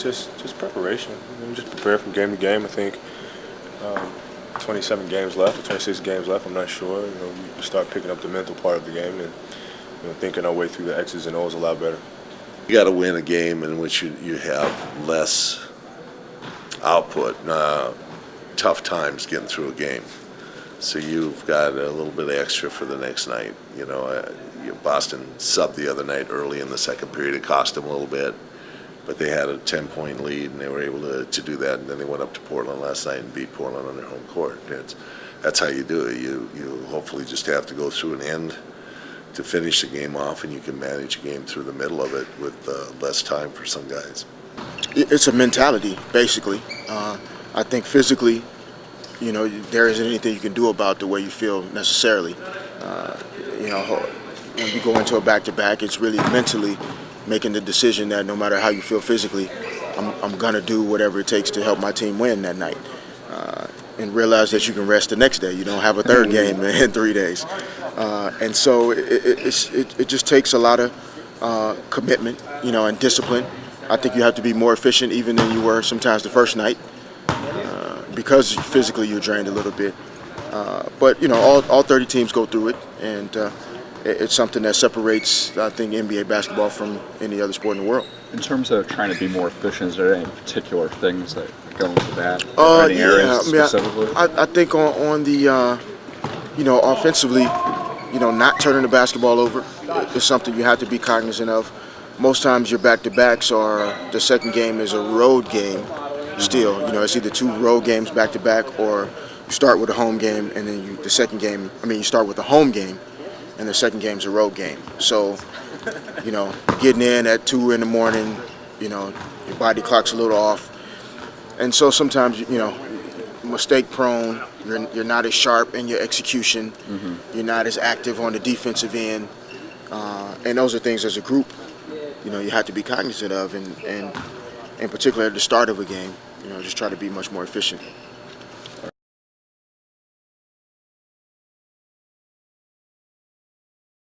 it's just preparation. Just prepare from game to game. I think 27 games left, or 26 games left. I'm not sure. We start picking up the mental part of the game and thinking our way through the X's and O's a lot better. You got to win a game in which you have less output, tough times getting through a game. So you've got a little bit of extra for the next night. Boston subbed the other night early in the second period. It cost them a little bit, but they had a 10-point lead, and they were able to do that. And then they went up to Portland last night and beat Portland on their home court. That's how you do it. You hopefully just have to go through an end to finish the game off, and you can manage a game through the middle of it with less time for some guys. It's a mentality, basically. I think physically, there isn't anything you can do about the way you feel necessarily. When you go into a back-to-back, it's really mentally making the decision that no matter how you feel physically, I'm going to do whatever it takes to help my team win that night. And realize that you can rest the next day. You don't have a third game in 3 days. And so it just takes a lot of commitment, and discipline. I think you have to be more efficient even than you were sometimes the first night because physically you're drained a little bit. But all 30 teams go through it, and it's something that separates, I think, NBA basketball from any other sport in the world. In terms of trying to be more efficient, is there any particular things that go into that? Any areas specifically? I think on the, offensively, not turning the basketball over is something you have to be cognizant of. Most times your back-to-backs the second game is a road game still. It's either two road games back-to-back, or you start with a home game and then you start with a home game and the second game's a road game. So, getting in at 2 in the morning, your body clock's a little off. And so sometimes, mistake prone, you're not as sharp in your execution, you're not as active on the defensive end. And those are things as a group, you have to be cognizant of, and in particular at the start of a game, just try to be much more efficient.